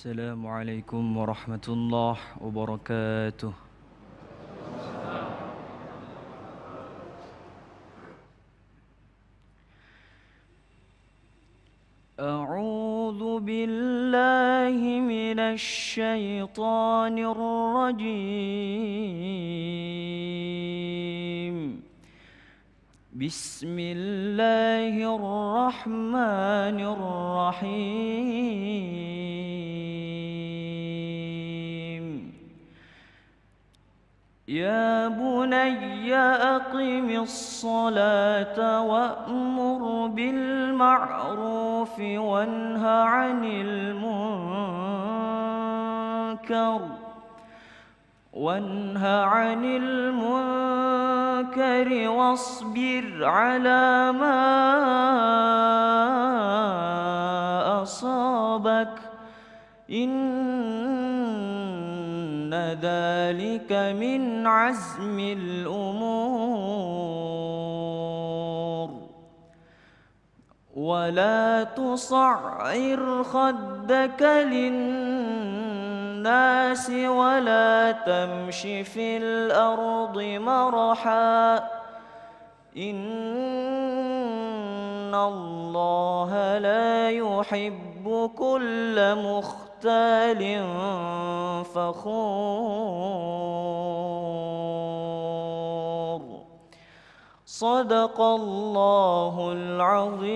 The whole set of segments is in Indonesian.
السلام عليكم ورحمة الله وبركاته. أعوذ بالله من الشيطان الرجيم. بسم الله الرحمن الرحيم. يا بني أقم الصلاة وأمر بالمعروف وانه عن المنكر واصبر على ما أصابك إن ذلك من عزم الأمور. ولا تصعر خدك للناس ولا تمش في الأرض مرحا إن الله لا يحب كل مختال فخور. صدق الله العظيم.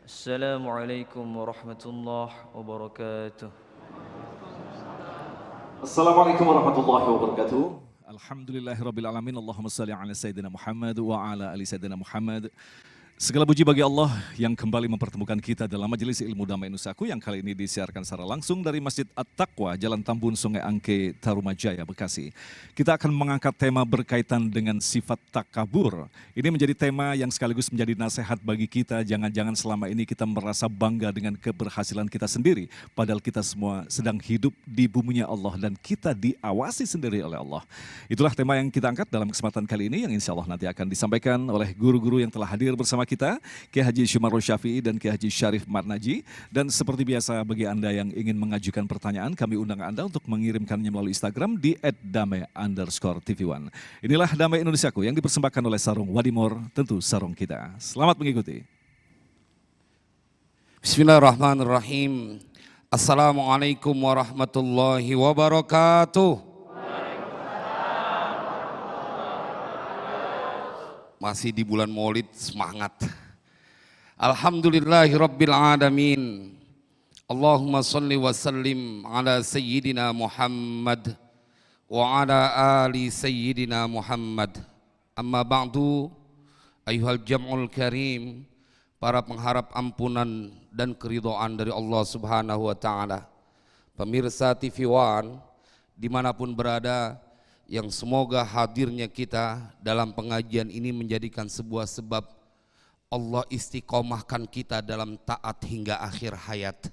السلام عليكم ورحمة الله وبركاته. Assalamualaikum warahmatullahi wabarakatuh. Alhamdulillahirrabbilalamin. Allahumma salli ala Sayyidina Muhammad wa ala ali Sayyidina Muhammad. Segala puji bagi Allah yang kembali mempertemukan kita dalam majelis ilmu damai Nusaku yang kali ini disiarkan secara langsung dari Masjid At-Taqwa, Jalan Tambun, Sungai Angke, Tarumajaya, Bekasi. Kita akan mengangkat tema berkaitan dengan sifat takabur. Ini menjadi tema yang sekaligus menjadi nasihat bagi kita. Jangan-jangan selama ini kita merasa bangga dengan keberhasilan kita sendiri. Padahal kita semua sedang hidup di buminya Allah dan kita diawasi sendiri oleh Allah. Itulah tema yang kita angkat dalam kesempatan kali ini yang insya Allah nanti akan disampaikan oleh guru-guru yang telah hadir bersama kita, Kiai Haji Syumarul Syafi'i dan Kiai Haji Syarif Marnaji. Dan seperti biasa bagi Anda yang ingin mengajukan pertanyaan, kami undang Anda untuk mengirimkannya melalui Instagram di @damai_tv1. Inilah Damai Indonesiaku yang dipersembahkan oleh Sarung Wadimor, tentu sarung kita. Selamat mengikuti. Bismillahirrahmanirrahim. Assalamualaikum warahmatullahi wabarakatuh. Masih di bulan Maulid, semangat. Alhamdulillahirabbil alamin. Allahumma shalli wa sallim ala sayyidina Muhammad wa ala ali sayyidina Muhammad. Amma ba'du, ayyuhal jam'ul karim, para pengharap ampunan dan keridhaan dari Allah Subhanahu wa taala. Pemirsa TV One dimanapun berada, yang semoga hadirnya kita dalam pengajian ini menjadikan sebuah sebab Allah istiqomahkan kita dalam taat hingga akhir hayat.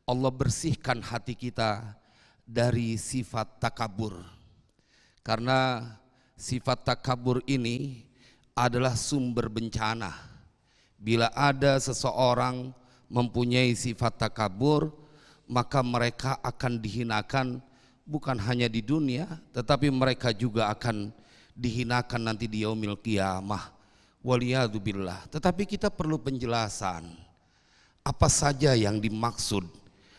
Allah bersihkan hati kita dari sifat takabur. Karena sifat takabur ini adalah sumber bencana. Bila ada seseorang mempunyai sifat takabur, maka mereka akan dihinakan bukan hanya di dunia, tetapi mereka juga akan dihinakan nanti di yaumil qiyamah. Waliyadzubillah. Tetapi kita perlu penjelasan apa saja yang dimaksud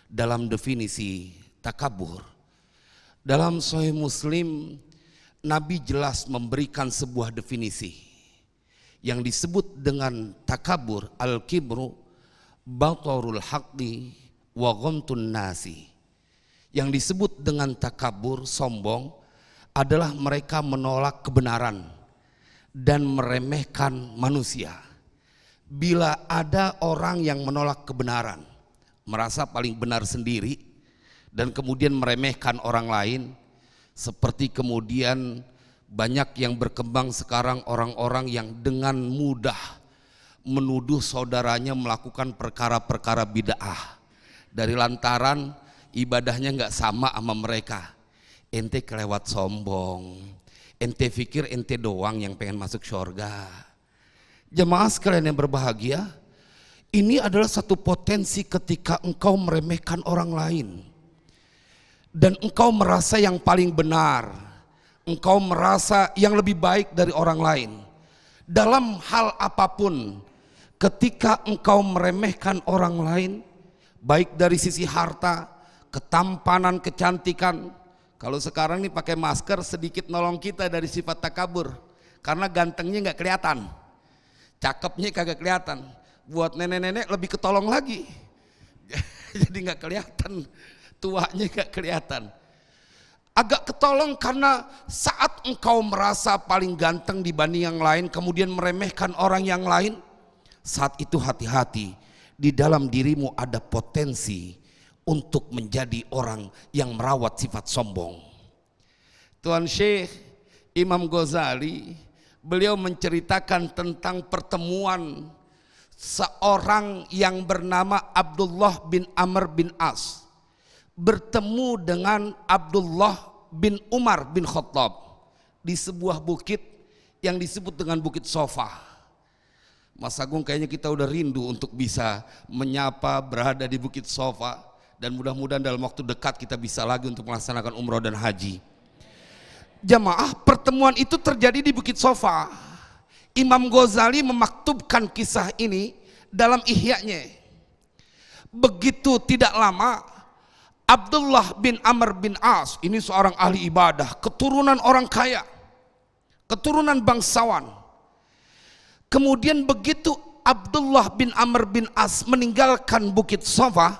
dalam definisi takabur. Dalam Sahih Muslim, Nabi jelas memberikan sebuah definisi yang disebut dengan takabur, al-kibru batarul haqqi wa ghamtun nasi. Yang disebut dengan takabur, sombong, adalah mereka menolak kebenaran dan meremehkan manusia. Bila ada orang yang menolak kebenaran, merasa paling benar sendiri, dan kemudian meremehkan orang lain, seperti kemudian banyak yang berkembang sekarang orang-orang yang dengan mudah menuduh saudaranya melakukan perkara-perkara bid'ah dari lantaran ibadahnya nggak sama mereka. Ente kelewat sombong, ente pikir ente doang yang pengen masuk surga. Jemaah sekalian yang berbahagia, Ini adalah satu potensi ketika engkau meremehkan orang lain. Dan engkau merasa yang paling benar. Engkau merasa yang lebih baik dari orang lain. Dalam hal apapun, ketika engkau meremehkan orang lain, baik dari sisi harta, ketampanan, kecantikan. Kalau sekarang nih pakai masker sedikit nolong kita dari sifat takabur. Karena gantengnya nggak kelihatan, cakepnya kagak kelihatan. Buat nenek-nenek lebih ketolong lagi. Jadi nggak kelihatan, tuanya nggak kelihatan. Agak ketolong karena saat engkau merasa paling ganteng dibanding yang lain, kemudian meremehkan orang yang lain, saat itu hati-hati, di dalam dirimu ada potensi untuk menjadi orang yang merawat sifat sombong. Tuan Syekh Imam Ghazali, beliau menceritakan tentang pertemuan seorang yang bernama Abdullah bin Amr bin As bertemu dengan Abdullah bin Umar bin Khattab di sebuah bukit yang disebut dengan Bukit Sofa. Mas Agung kayaknya kita udah rindu untuk bisa menyapa berada di Bukit Sofa, dan mudah-mudahan dalam waktu dekat kita bisa lagi untuk melaksanakan umroh dan haji. Jamaah, pertemuan itu terjadi di Bukit Sofa. Imam Ghazali memaktubkan kisah ini dalam Ihya-nya. Begitu tidak lama, Abdullah bin Amr bin As, ini seorang ahli ibadah, keturunan orang kaya, keturunan bangsawan. Kemudian begitu Abdullah bin Amr bin As meninggalkan Bukit Sofa,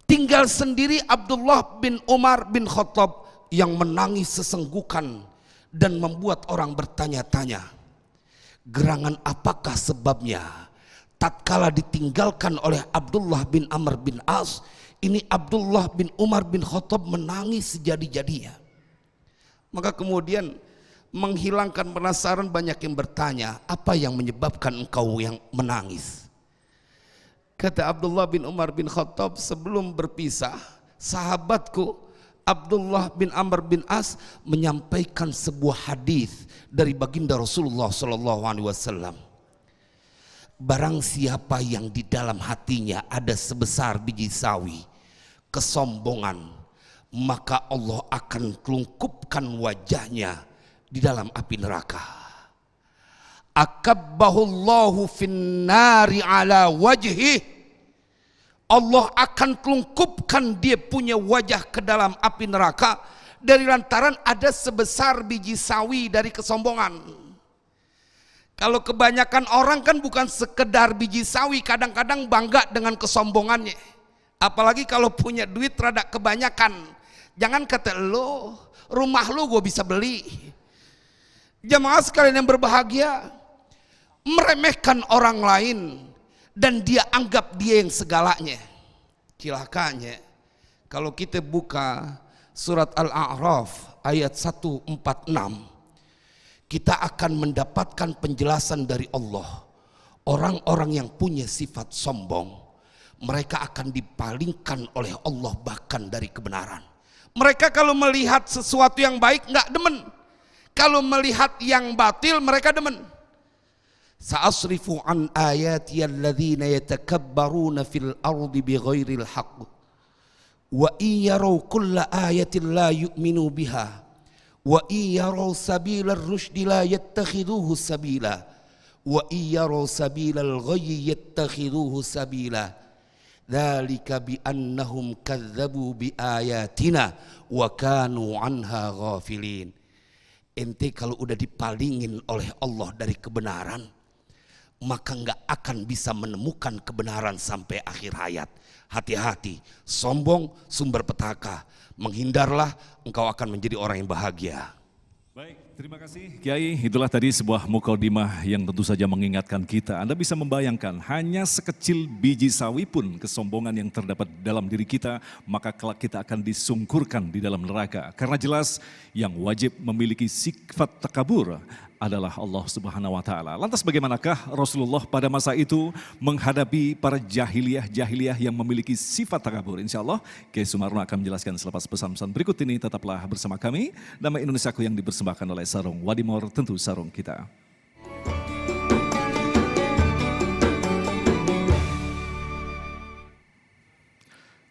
tinggal sendiri Abdullah bin Umar bin Khattab yang menangis sesenggukan dan membuat orang bertanya-tanya, gerangan apakah sebabnya? Tatkala ditinggalkan oleh Abdullah bin Amr bin As, ini Abdullah bin Umar bin Khattab menangis sejadi-jadinya. Maka kemudian menghilangkan penasaran, banyak yang bertanya, apa yang menyebabkan engkau yang menangis? Kata Abdullah bin Umar bin Khattab, sebelum berpisah, sahabatku Abdullah bin Amr bin As menyampaikan sebuah hadis dari baginda Rasulullah SAW. Barang siapa yang di dalam hatinya ada sebesar biji sawi kesombongan, maka Allah akan kelungkupkan wajahnya di dalam api neraka. Akabbahullahu finnari ala wajhi, Allah akan kelungkupkan dia punya wajah ke dalam api neraka dari lantaran ada sebesar biji sawi dari kesombongan. Kalau kebanyakan orang kan bukan sekedar biji sawi, kadang-kadang bangga dengan kesombongannya. Apalagi kalau punya duit rada kebanyakan. Jangan kata lo, rumah lo gue bisa beli. Jamaah sekalian yang berbahagia, meremehkan orang lain dan dia anggap dia yang segalanya. Cilakanya kalau kita buka surat Al-A'raf ayat 146, kita akan mendapatkan penjelasan dari Allah. Orang-orang yang punya sifat sombong, mereka akan dipalingkan oleh Allah bahkan dari kebenaran. Mereka kalau melihat sesuatu yang baik nggak demen, kalau melihat yang batil mereka demen. Sa'asrifu an ayati alladzina yatakabbaruna fil ardi bighairil haqq wa iyaraw kulla ayatin la yu'minu biha wa iyaraw sabilal rusydi la yattakhiduhu sabila wa iyaraw sabilal ghayyi yattakhiduhu sabila dzalika bi annahum kadzdzabu bi ayatina wa kanu anha ghafilin. Ente kalau udah dipalingin oleh Allah dari kebenaran, maka nggak akan bisa menemukan kebenaran sampai akhir hayat. Hati-hati, sombong sumber petaka. Menghindarlah, engkau akan menjadi orang yang bahagia. Baik, terima kasih Kiai. Itulah tadi sebuah mukadimah yang tentu saja mengingatkan kita. Anda bisa membayangkan, hanya sekecil biji sawi pun kesombongan yang terdapat dalam diri kita, maka kelak kita akan disungkurkan di dalam neraka. Karena jelas yang wajib memiliki sifat takabur adalah Allah Subhanahu wa taala. Lantas bagaimanakah Rasulullah pada masa itu menghadapi para jahiliyah yang memiliki sifat takabur? Insyaallah Kiai Sumarno akan menjelaskan selepas pesan-pesan berikut ini. Tetaplah bersama kami. Damai Indonesiaku yang dipersembahkan oleh Sarung Wadimor, tentu sarung kita.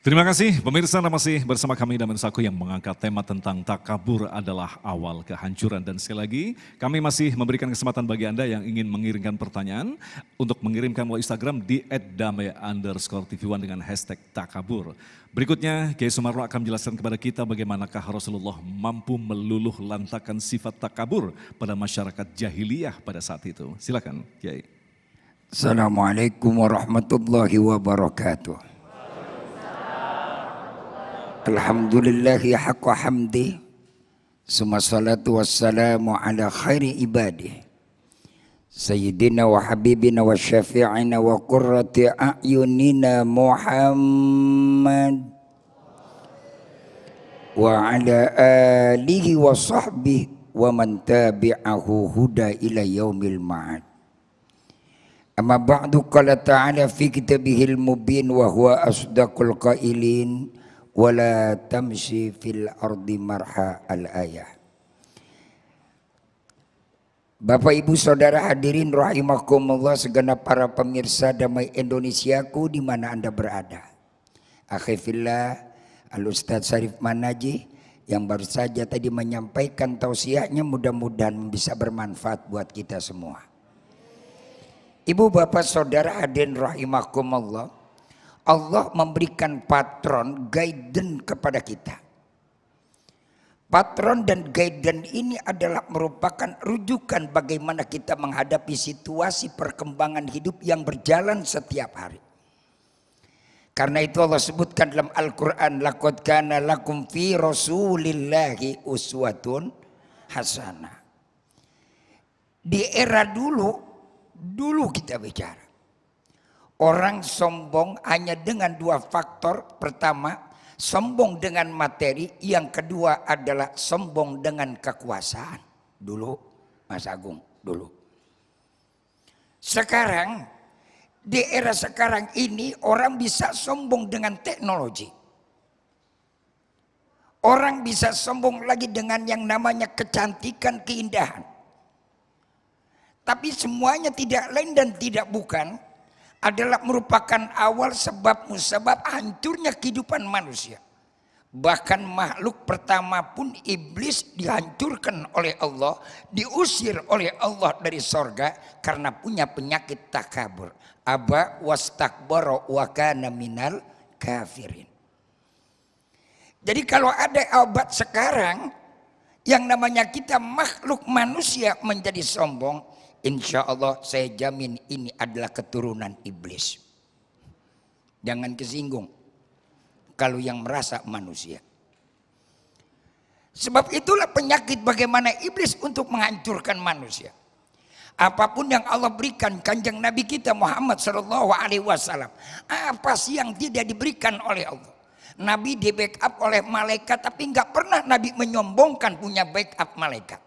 Terima kasih pemirsa, masih bersama kami dan Mensaku yang mengangkat tema tentang takabur adalah awal kehancuran. Dan sekali lagi kami masih memberikan kesempatan bagi Anda yang ingin mengirimkan pertanyaan untuk mengirimkan melalui Instagram di @damai_tv1 dengan hashtag takabur. Berikutnya Kiai Sumarno akan menjelaskan kepada kita bagaimanakah Rasulullah mampu meluluh lantakan sifat takabur pada masyarakat jahiliyah pada saat itu. Silakan Kiai. Assalamualaikum warahmatullahi wabarakatuh. Alhamdulillahi haqqa hamdi. Summa salatu wassalamu ala khairi ibadih. Sayyidina wa habibina wa syafi'ina wa qurrati a'yunina Muhammad. Wa ala alihi wa sahbihi wa man tabi'ahu huda ila yaumil ma'ad. Amma ba'du qala ta'ala fi kitabihil mubin wa huwa asdaqul qailin. Wala tamshi fil ardi marha al-ayah. Bapak Ibu Saudara hadirin rahimakumullah, segenap para pemirsa Damai Indonesiaku di mana Anda berada. Akhifillah Al-Ustadz Syarif Manaji yang baru saja tadi menyampaikan tausiahnya, mudah-mudahan bisa bermanfaat buat kita semua. Ibu bapak saudara hadirin rahimakumullah, Allah memberikan patron guidance kepada kita. Patron dan guidance ini adalah merupakan rujukan bagaimana kita menghadapi situasi perkembangan hidup yang berjalan setiap hari. Karena itu Allah sebutkan dalam Al-Quran, laqad kana lakum fi rasulillahi uswatun hasanah. Di era dulu kita bicara. Orang sombong hanya dengan dua faktor. Pertama, sombong dengan materi. Yang kedua adalah sombong dengan kekuasaan. Dulu, Mas Agung, dulu. Sekarang, di era sekarang ini orang bisa sombong dengan teknologi. Orang bisa sombong lagi dengan yang namanya kecantikan, keindahan. Tapi semuanya tidak lain dan tidak bukan adalah merupakan awal sebab musabab hancurnya kehidupan manusia. Bahkan makhluk pertama pun iblis dihancurkan oleh Allah, diusir oleh Allah dari sorga karena punya penyakit takabur. Aba wastakbara wa kana minal kafirin. Jadi kalau ada obat sekarang yang namanya kita makhluk manusia menjadi sombong, insya Allah saya jamin ini adalah keturunan iblis. Jangan kesinggung kalau yang merasa manusia. Sebab itulah penyakit bagaimana iblis untuk menghancurkan manusia. Apapun yang Allah berikan kanjeng Nabi kita Muhammad SAW, apa sih yang tidak diberikan oleh Allah? Nabi di backup oleh malaikat, tapi nggak pernah Nabi menyombongkan punya backup malaikat.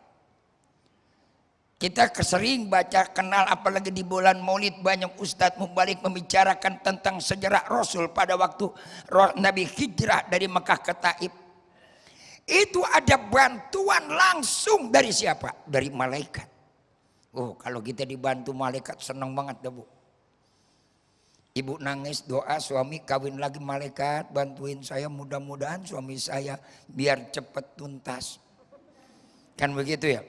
Kita sering baca kenal, apalagi di bulan Maulid banyak ustadz mubalik membicarakan tentang sejarah Rasul pada waktu Nabi hijrah dari Mekah ke Taif. Itu ada bantuan langsung dari siapa? Dari malaikat. Oh, kalau kita dibantu malaikat senang banget dah, Bu. Ibu nangis doa suami kawin lagi, malaikat bantuin saya, mudah-mudahan suami saya biar cepat tuntas. Kan begitu ya?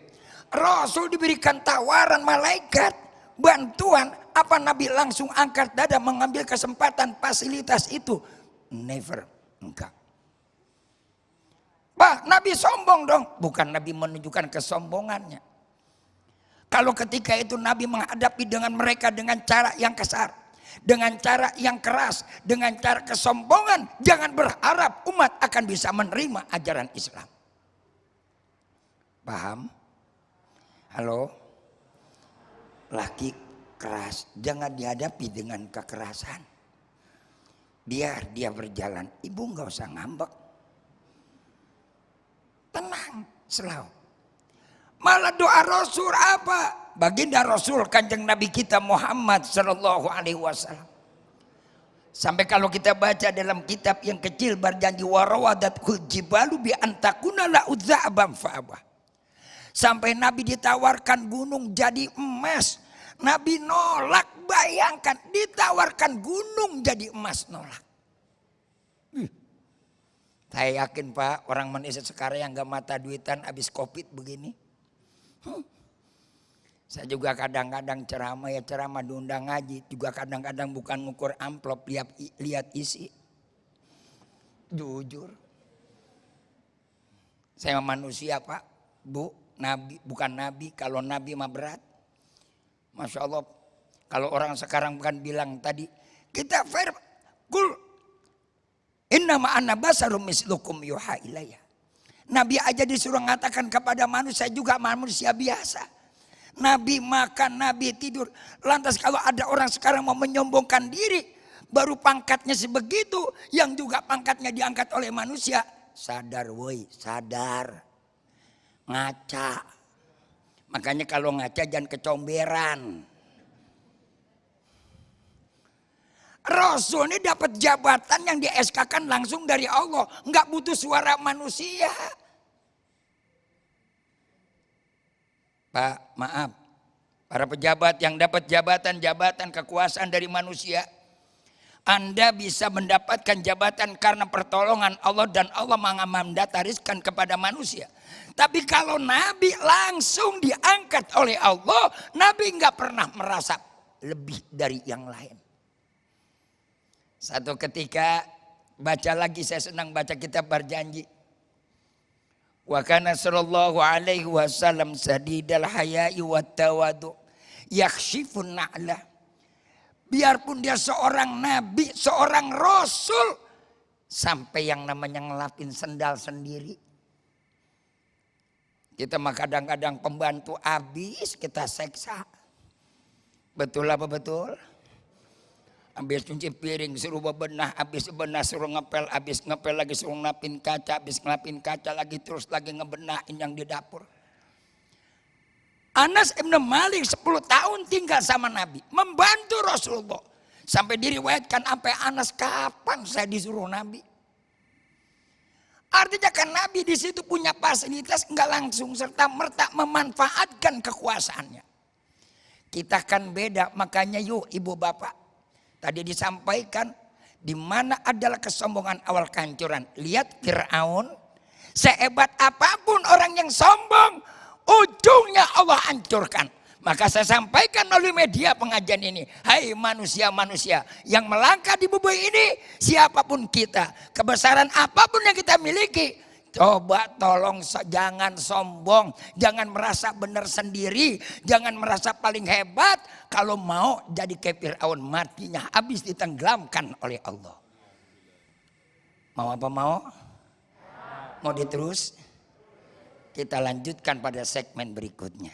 Rasul diberikan tawaran malaikat, bantuan, apa Nabi langsung angkat dada mengambil kesempatan fasilitas itu? Never, enggak. Bah, Nabi sombong dong. Bukan Nabi menunjukkan kesombongannya. Kalau ketika itu Nabi menghadapi dengan mereka dengan cara yang kasar, dengan cara yang keras, dengan cara kesombongan, jangan berharap umat akan bisa menerima ajaran Islam. Paham? Halo? Laki keras jangan dihadapi dengan kekerasan. Biar dia berjalan. Ibu nggak usah ngambek. Tenang, selalu. Malah doa Rasul apa? Baginda Rasul kanjeng Nabi kita Muhammad SAW. Sampai kalau kita baca dalam kitab yang kecil berjanji warawadatkul jibalu bi antakuna la udza'ban fa'abah. Sampai Nabi ditawarkan gunung jadi emas. Nabi nolak, bayangkan ditawarkan gunung jadi emas, nolak. Saya yakin Pak, orang Malaysia sekarang yang gak mata duitan habis COVID begini. Saya juga kadang-kadang ceramah diundang ngaji. Juga kadang-kadang bukan ngukur amplop, lihat isi. Jujur. Saya manusia Pak, Bu, nabi, bukan nabi. Kalau nabi mah berat. Masya Allah. Kalau orang sekarang bukan bilang tadi, kita fair, kul. Innama ana basarum mislukum yuha ilayya. Nabi aja disuruh mengatakan kepada manusia juga manusia biasa. Nabi makan, Nabi tidur. Lantas kalau ada orang sekarang mau menyombongkan diri, baru pangkatnya sebegitu, yang juga pangkatnya diangkat oleh manusia. Sadar woi, sadar. Ngaca. Makanya kalau ngaca jangan kecomberan. Rasul ini dapat jabatan yang di SK-kan langsung dari Allah. Enggak butuh suara manusia. Pak, maaf. Para pejabat yang dapat jabatan-jabatan kekuasaan dari manusia. Anda bisa mendapatkan jabatan karena pertolongan Allah dan Allah mendatariskan kepada manusia. Tapi kalau Nabi langsung diangkat oleh Allah, Nabi enggak pernah merasa lebih dari yang lain. Satu ketika baca lagi, saya senang baca kitab Berjanji. Wa kana sallallahu alaihi wasallam sadidal haya'i wat tawadu yakshifun na'la. Biarpun dia seorang nabi, seorang rasul, sampai yang namanya ngelapin sendal sendiri. Kita mah kadang-kadang pembantu habis kita seksa. Betul apa betul? Habis cuci piring suruh bebenah, habis bebenah suruh ngepel, habis ngepel lagi suruh ngelapin kaca, habis ngelapin kaca lagi terus lagi ngebenahin yang di dapur. Anas ibn Malik 10 tahun tinggal sama Nabi, membantu Rasulullah. Sampai diriwayatkan sampai Anas, kapan saya disuruh Nabi? Artinya kan Nabi di situ punya fasilitas, enggak langsung serta merta memanfaatkan kekuasaannya. Kita kan beda, makanya yuk ibu bapak. Tadi disampaikan di mana adalah kesombongan awal kehancuran. Lihat Fir'aun, sehebat apapun orang yang sombong, ujungnya Allah hancurkan. Maka saya sampaikan melalui media pengajian ini, hai manusia-manusia yang melangkah di bumi ini, siapapun kita, kebesaran apapun yang kita miliki, coba tolong jangan sombong, jangan merasa benar sendiri, jangan merasa paling hebat. Kalau mau jadi kayak Fir'aun, matinya habis ditenggelamkan oleh Allah. Mau apa mau? Mau diterus? Kita lanjutkan pada segmen berikutnya.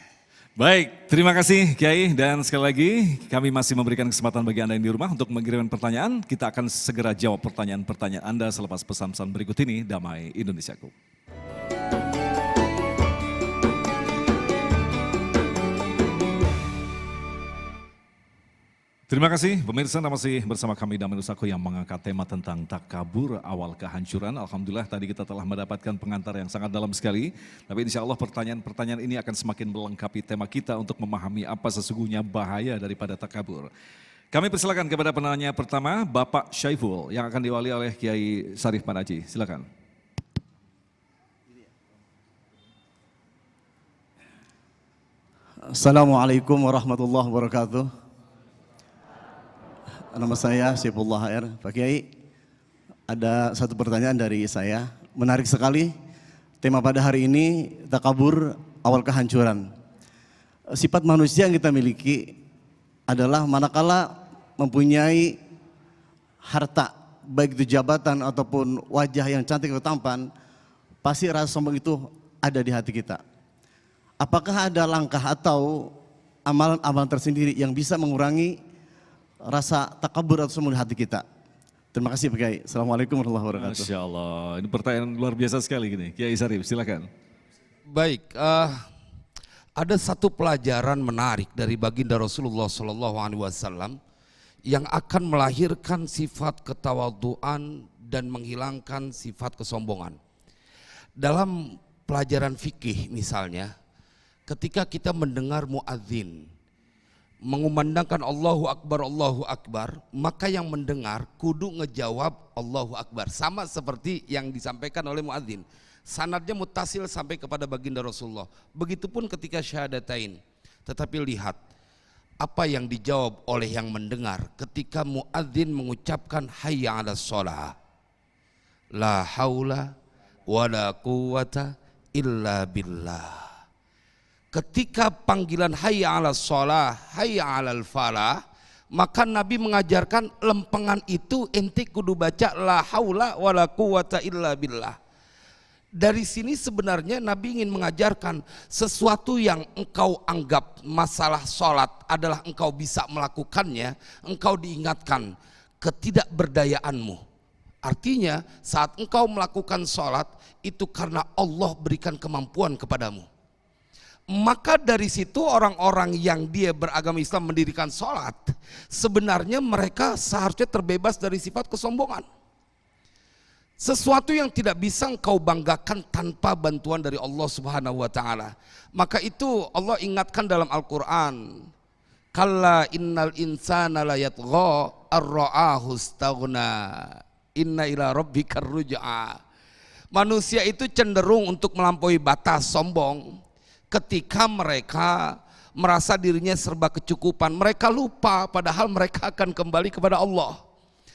Baik, terima kasih Kiai, dan sekali lagi kami masih memberikan kesempatan bagi Anda yang di rumah untuk mengirimkan pertanyaan. Kita akan segera jawab pertanyaan-pertanyaan Anda selepas pesan-pesan berikut ini. Damai Indonesiaku. Terima kasih pemirsa, masih bersama kami Damai Indonesiaku yang mengangkat tema tentang takabur awal kehancuran. Alhamdulillah tadi kita telah mendapatkan pengantar yang sangat dalam sekali. Tapi insya Allah pertanyaan-pertanyaan ini akan semakin melengkapi tema kita untuk memahami apa sesungguhnya bahaya daripada takabur. Kami persilakan kepada penanya pertama, Bapak Syaiful yang akan diwali oleh Kiai Sarif Panaji. Silakan. Assalamualaikum warahmatullahi wabarakatuh. Nama saya Saifullah HR. Pak Kiai, ada satu pertanyaan dari saya. Menarik sekali tema pada hari ini, takabur awal kehancuran. Sifat manusia yang kita miliki adalah manakala mempunyai harta, baik itu jabatan ataupun wajah yang cantik atau tampan, pasti rasa sombong itu ada di hati kita. Apakah ada langkah atau amalan-amalan tersendiri yang bisa mengurangi rasa takabur atau sombong di hati kita? Terima kasih Pak Kiai. Assalamualaikum warahmatullahi wabarakatuh. Masya Allah, ini pertanyaan luar biasa sekali gini. Kiai Sarif, silakan. Baik, ada satu pelajaran menarik dari baginda Rasulullah SAW yang akan melahirkan sifat ketawaduan dan menghilangkan sifat kesombongan. Dalam pelajaran fikih misalnya, ketika kita mendengar muadzin, mengumandangkan Allahu Akbar, maka yang mendengar kudu ngejawab Allahu Akbar. Sama seperti yang disampaikan oleh muadzin. Sanadnya mutasil sampai kepada baginda Rasulullah. Begitupun ketika syahadatain. Tetapi lihat apa yang dijawab oleh yang mendengar ketika muadzin mengucapkan hayya 'alas shalah. La haula wala quwata illa billah. Ketika panggilan hayya 'alas shalah, hayya 'alal falah, maka Nabi mengajarkan lempengan itu ente kudu baca la haula wala quwata illa billah. Dari sini sebenarnya Nabi ingin mengajarkan sesuatu yang engkau anggap masalah sholat adalah engkau bisa melakukannya, engkau diingatkan ketidakberdayaanmu. Artinya saat engkau melakukan sholat itu karena Allah berikan kemampuan kepadamu. Maka dari situ orang-orang yang dia beragama Islam mendirikan sholat, sebenarnya mereka seharusnya terbebas dari sifat kesombongan. Sesuatu yang tidak bisa engkau banggakan tanpa bantuan dari Allah Subhanahu wa taala. Maka itu Allah ingatkan dalam Al-Qur'an, kalla innal insana la yatgha ar-ra'ahu istaghna inna ila rabbikar ruj'a. Manusia itu cenderung untuk melampaui batas sombong ketika mereka merasa dirinya serba kecukupan. Mereka lupa padahal mereka akan kembali kepada Allah.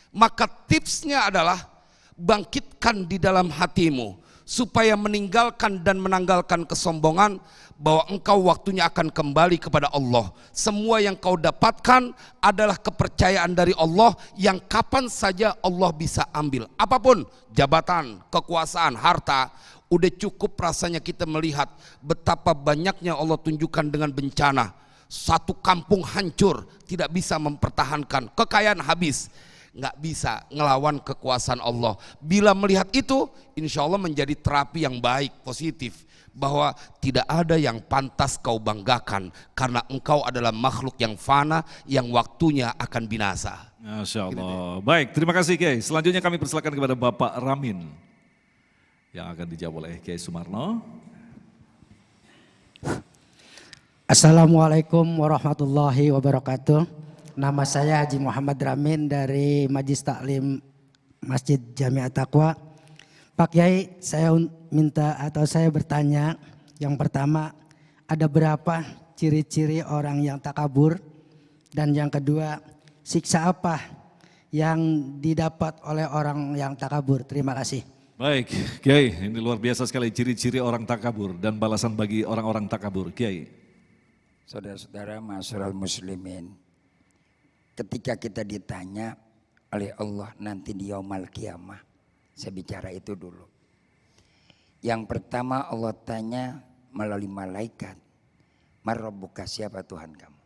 Maka tipsnya adalah bangkitkan di dalam hatimu supaya meninggalkan dan menanggalkan kesombongan, bahwa engkau waktunya akan kembali kepada Allah. Semua yang kau dapatkan adalah kepercayaan dari Allah yang kapan saja Allah bisa ambil. Apapun, jabatan, kekuasaan, harta, udah cukup rasanya kita melihat betapa banyaknya Allah tunjukkan dengan bencana. Satu kampung hancur, tidak bisa mempertahankan, kekayaan habis. Nggak bisa ngelawan kekuasaan Allah. Bila melihat itu, insya Allah menjadi terapi yang baik, positif, bahwa tidak ada yang pantas kau banggakan karena engkau adalah makhluk yang fana yang waktunya akan binasa. Masya Allah. Baik, terima kasih Kiai. Selanjutnya kami persilakan kepada Bapak Ramin yang akan dijawab oleh Kiai Sumarno. Assalamualaikum warahmatullahi wabarakatuh. Nama saya Haji Muhammad Ramin dari Majlis Taklim Masjid Jamiat Taqwa. Pak Kiai, saya minta atau saya bertanya, yang pertama, ada berapa ciri-ciri orang yang takabur? Dan yang kedua, siksa apa yang didapat oleh orang yang takabur? Terima kasih. Baik, Kiai, ini luar biasa sekali ciri-ciri orang takabur dan balasan bagi orang-orang takabur. Kiai. Saudara-saudara masyarakat muslimin, ketika kita ditanya oleh Allah nanti di yaumul qiyamah, saya bicara itu dulu. Yang pertama Allah tanya melalui malaikat, "Marabbuka, siapa Tuhan kamu?"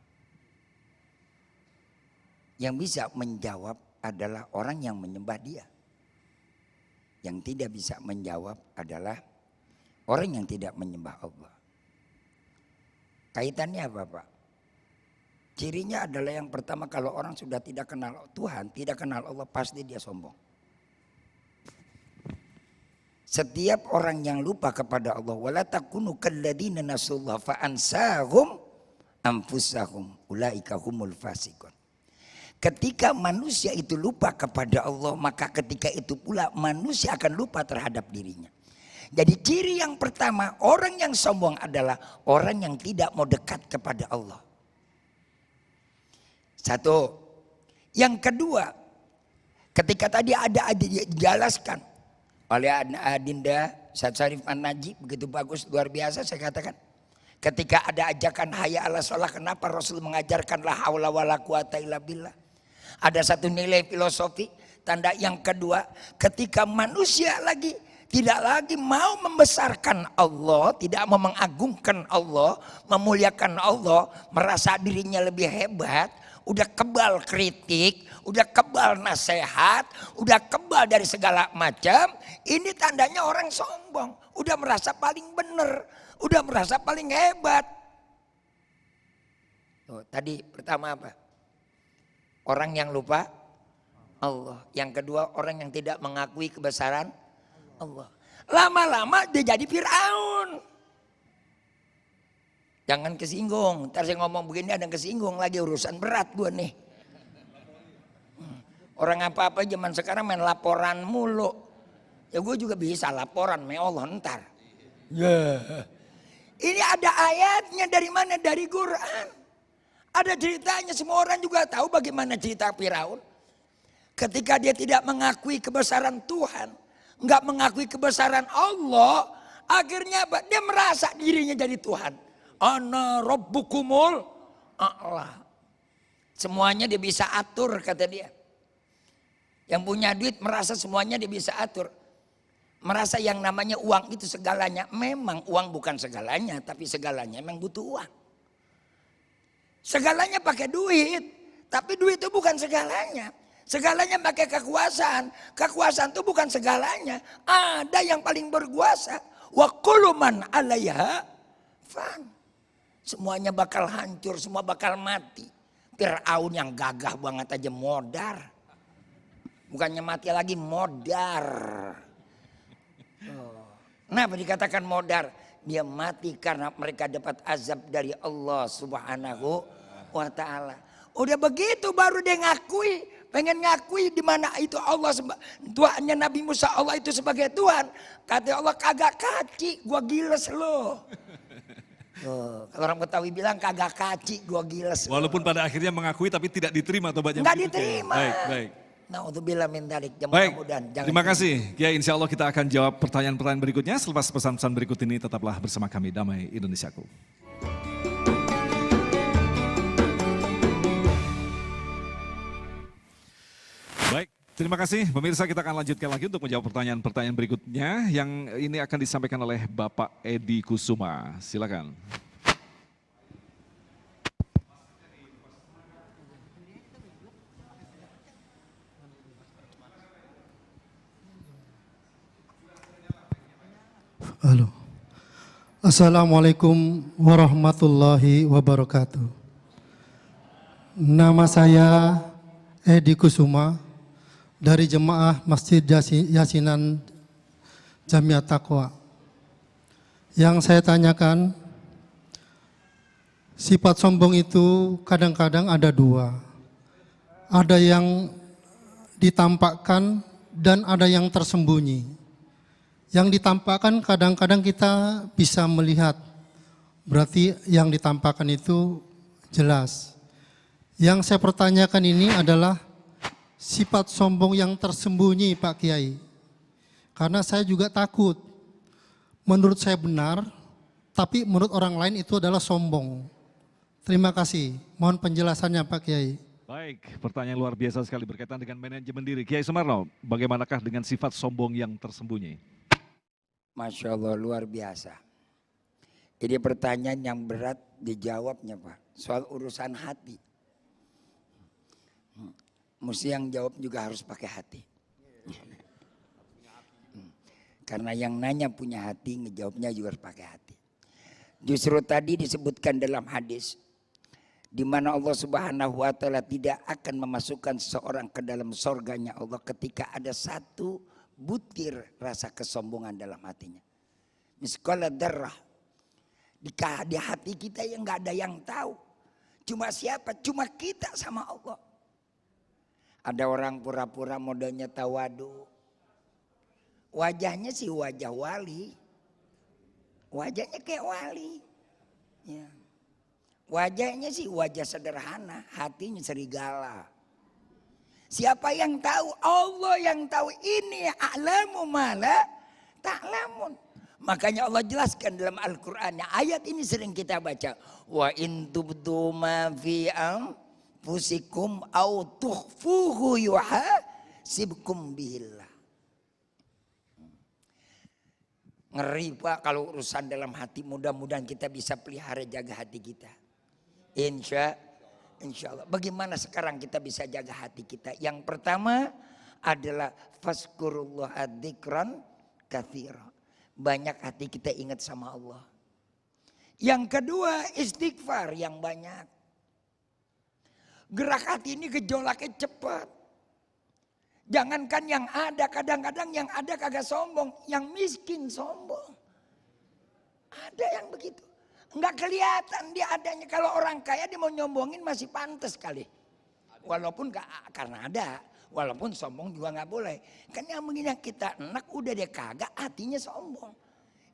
Yang bisa menjawab adalah orang yang menyembah Dia. Yang tidak bisa menjawab adalah orang yang tidak menyembah Allah. Kaitannya apa, Pak? Cirinya adalah yang pertama, kalau orang sudah tidak kenal Tuhan, tidak kenal Allah, pasti dia sombong. Setiap orang yang lupa kepada Allah, wala takunu kalladzina nasullah fa ansahum anfusahum ulaika humul fasiqun. Ketika manusia itu lupa kepada Allah, maka ketika itu pula manusia akan lupa terhadap dirinya. Jadi ciri yang pertama, orang yang sombong adalah orang yang tidak mau dekat kepada Allah. Satu. Yang kedua, ketika tadi ada dijelaskan oleh Adinda Ustaz Syarif An-Najib, begitu bagus, luar biasa saya katakan. Ketika ada ajakan hayya 'alas shalah, kenapa Rasul mengajarkan la haula wala quwata illa billah? Ada satu nilai filosofi. Tanda yang kedua, ketika manusia lagi tidak lagi mau membesarkan Allah, tidak mau mengagungkan Allah, memuliakan Allah, merasa dirinya lebih hebat, udah kebal kritik, udah kebal nasihat, udah kebal dari segala macam, ini tandanya orang sombong, udah merasa paling benar, udah merasa paling hebat. Tuh, tadi pertama apa? Orang yang lupa Allah. Yang kedua, orang yang tidak mengakui kebesaran Allah. Lama-lama dia jadi Fir'aun. Jangan kesinggung. Ntar saya ngomong begini ada yang kesinggung lagi, urusan berat gue nih. Orang apa-apa zaman sekarang main laporan mulu. Ya gue juga bisa laporan, me Allah ntar. Ya. Ini ada ayatnya dari mana? Dari Quran. Ada ceritanya, semua orang juga tahu bagaimana cerita Firaun. Ketika dia tidak mengakui kebesaran Tuhan, nggak mengakui kebesaran Allah, akhirnya dia merasa dirinya jadi Tuhan. Ana rabbukumul a'la. Semuanya dia bisa atur kata dia. Yang punya duit merasa semuanya dia bisa atur. Merasa yang namanya uang itu segalanya. Memang uang bukan segalanya, tapi segalanya memang butuh uang. Segalanya pakai duit, tapi duit itu bukan segalanya. Segalanya pakai kekuasaan. Kekuasaan itu bukan segalanya. Ada yang paling berkuasa. Wa kullu man 'alaiha fan. Semuanya bakal hancur, semua bakal mati. Firaun yang gagah banget aja modar. Bukannya mati lagi, modar. Kenapa dikatakan modar? Dia mati karena mereka dapat azab dari Allah Subhanahu wa ta'ala. Udah begitu baru dia ngakui, pengen ngakui di mana itu Allah, Tuhannya Nabi Musa, Allah itu sebagai Tuhan. Kata Allah, kagak kaci, gua giles lo. Kalau orang Betawi bilang kagak kaci, gua giles. Walaupun pada akhirnya mengakui tapi tidak diterima atau banyak. Nggak diterima. Baik. Naudzubillah min dzalik. Baik, terima kasih. Ya, insya Allah kita akan jawab pertanyaan-pertanyaan berikutnya selepas pesan-pesan berikut ini. Tetaplah bersama kami, Damai Indonesiaku. Baik, terima kasih pemirsa, kita akan lanjutkan lagi untuk menjawab pertanyaan-pertanyaan berikutnya yang ini akan disampaikan oleh Bapak Edi Kusuma. Silakan. Halo. Assalamualaikum warahmatullahi wabarakatuh. Nama saya Edi Kusuma dari Jemaah Masjid Yasinan Jamiat Taqwa. Yang saya tanyakan, sifat sombong itu kadang-kadang ada dua. Ada yang ditampakkan dan ada yang tersembunyi. Yang ditampakkan kadang-kadang kita bisa melihat, berarti yang ditampakkan itu jelas. Yang saya pertanyakan ini adalah sifat sombong yang tersembunyi, Pak Kiai. Karena saya juga takut, menurut saya benar, tapi menurut orang lain itu adalah sombong. Terima kasih, mohon penjelasannya Pak Kiai. Baik, pertanyaan luar biasa sekali berkaitan dengan manajemen diri. Kiai Sumarno, bagaimanakah dengan sifat sombong yang tersembunyi? Masya Allah, luar biasa. Ini pertanyaan yang berat dijawabnya Pak. Soal urusan hati. Mesti yang jawab juga harus pakai hati. Karena yang nanya punya hati, ngejawabnya juga harus pakai hati. Justru tadi disebutkan dalam hadis, di mana Allah Subhanahu wa ta'ala tidak akan memasukkan seseorang ke dalam surganya Allah ketika ada satu butir rasa kesombongan dalam hatinya. Miskala darah. Di hati kita yang nggak ada yang tahu. Cuma siapa? Cuma kita sama Allah. Ada orang pura-pura modalnya tawadu. Wajahnya sih wajah wali. Wajahnya kayak wali. Ya. Wajahnya sih wajah sederhana. Hatinya serigala. Siapa yang tahu? Allah yang tahu. Ini a'lamu ma la ta'lamun. Makanya Allah jelaskan dalam Al-Qur'an. Ayat ini sering kita baca. Wa in tubdu ma fi anfusikum au tukhfuhu yuhasibkum bihillah. Ngeri Pak kalau urusan dalam hati. Mudah-mudahan kita bisa pelihara, jaga hati kita. Insya Allah. Bagaimana sekarang kita bisa jaga hati kita? Yang pertama adalah fazkurullah dzikran katsira. Banyak hati kita ingat sama Allah. Yang kedua istighfar yang banyak. Gerak hati ini gejolaknya cepat. Jangankan yang ada, kadang-kadang yang ada kagak sombong, yang miskin sombong. Ada yang begitu. Nggak kelihatan dia adanya. Kalau orang kaya dia mau nyombongin masih pantas kali. Walaupun karena ada. Walaupun sombong juga nggak boleh. Kan yang begini kita enak udah dia kagak hatinya sombong.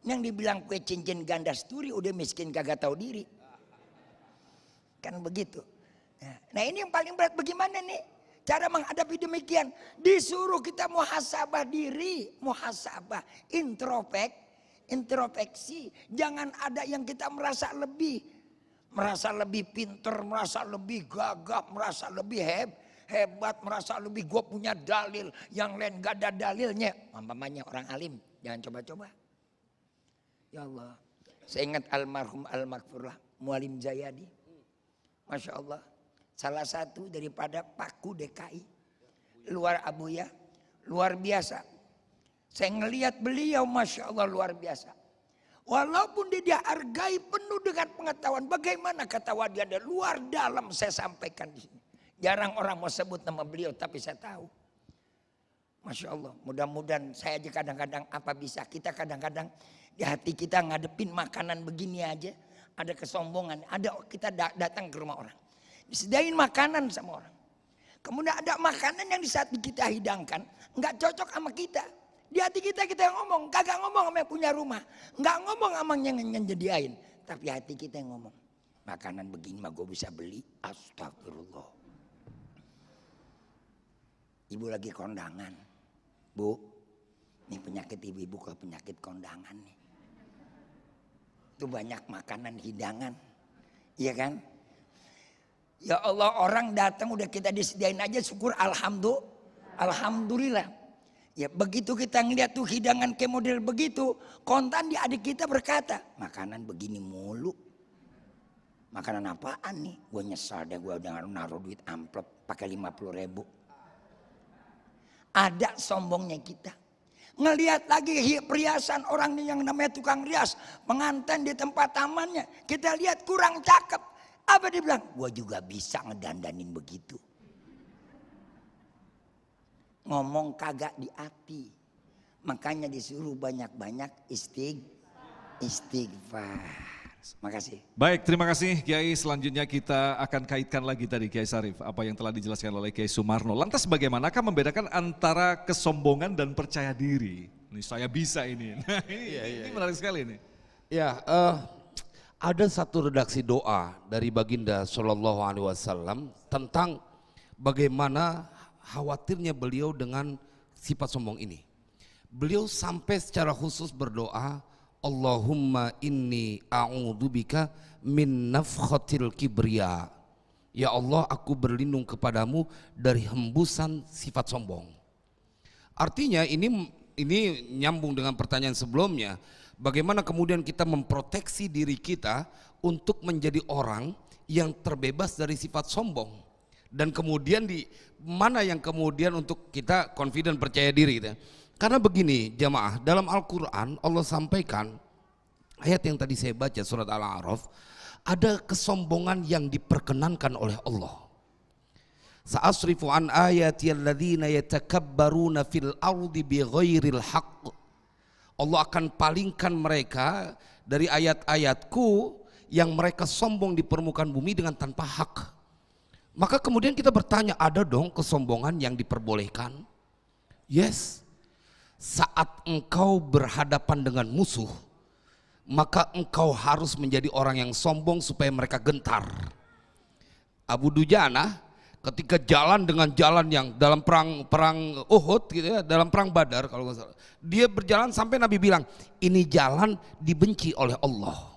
Yang dibilang kue cincin ganda sturi udah miskin kagak tahu diri. Kan begitu. Nah ini yang paling berat bagaimana nih? Cara menghadapi demikian. Disuruh kita muhasabah diri. Muhasabah. Introspeksi. Jangan ada yang kita merasa lebih. Merasa lebih pinter. Merasa lebih gagah. Merasa lebih hebat. Merasa lebih gue punya dalil. Yang lain gak ada dalilnya. Mamanya orang alim. Jangan coba-coba. Ya Allah. Saya ingat almarhum al-maghfurlah. Mualim Jayadi. Masya Allah. Salah satu daripada Paku DKI. Luar Abuya. Luar biasa. Saya ngelihat beliau Masya Allah luar biasa. Walaupun dia hargai penuh dengan pengetahuan. Bagaimana ketahuan dia ada luar dalam saya sampaikan di sini. Jarang orang mau sebut nama beliau tapi saya tahu. Masya Allah. Mudah-mudahan saya aja kadang-kadang apa bisa. Kita kadang-kadang di hati kita ngadepin makanan begini aja. Ada kesombongan. Ada kita datang ke rumah orang. Disediain makanan sama orang. Kemudian ada makanan yang di saat kita hidangkan nggak cocok sama kita. Di hati kita yang ngomong, kagak ngomong sama yang punya rumah, nggak ngomong sama yang nyediain, tapi hati kita yang ngomong. Makanan begini mah gue bisa beli, astagfirullah. Ibu lagi kondangan, Bu, ini penyakit ibu-ibu ke penyakit kondangan nih. Itu banyak makanan hidangan, iya kan? Ya Allah orang datang udah kita disediain aja syukur alhamdulillah. Ya begitu kita ngeliat tuh hidangan kayak model begitu. Kontan di adik kita berkata. Makanan begini mulu. Makanan apaan nih? Gue nyesal deh gue udah naruh duit amplop pakai 50.000. Ada sombongnya kita. Ngelihat lagi perhiasan orang yang namanya tukang rias. Pengantin di tempat tamannya. Kita lihat kurang cakep. Apa dia bilang? Gua juga bisa ngedandanin begitu. Ngomong kagak di hati. Makanya disuruh banyak-banyak istighfar. Makasih. Baik, terima kasih Kiai. Selanjutnya kita akan kaitkan lagi tadi Kiai Sarif. Apa yang telah dijelaskan oleh Kiai Sumarno. Lantas bagaimanakah membedakan antara kesombongan dan percaya diri? Ini saya bisa ini. Nah, ini menarik sekali ini. Ya, ada satu redaksi doa dari Baginda Shallallahu Alaihi Wasallam tentang bagaimana khawatirnya beliau dengan sifat sombong ini. Beliau sampai secara khusus berdoa, Allahumma inni a'udzubika min nafkhatil kibriya. Ya Allah, aku berlindung kepadamu dari hembusan sifat sombong. Artinya ini nyambung dengan pertanyaan sebelumnya. Bagaimana kemudian kita memproteksi diri kita untuk menjadi orang yang terbebas dari sifat sombong. Dan kemudian di mana yang kemudian untuk kita confident percaya diri gitu. Karena begini jamaah, dalam Al-Quran Allah sampaikan ayat yang tadi saya baca surat Al-A'raf, ada kesombongan yang diperkenankan oleh Allah. Sa'asrifu an ayati alladzina yatakabbaruna fil ardi bighairil haqq. Allah akan palingkan mereka dari ayat-ayatku yang mereka sombong di permukaan bumi dengan tanpa hak. Maka kemudian kita bertanya, ada dong kesombongan yang diperbolehkan? Yes. Saat engkau berhadapan dengan musuh, maka engkau harus menjadi orang yang sombong supaya mereka gentar. Abu Dujana ketika jalan dengan jalan yang dalam perang Uhud gitu ya, dalam perang Badar kalau nggak salah, dia berjalan sampai Nabi bilang ini jalan dibenci oleh Allah,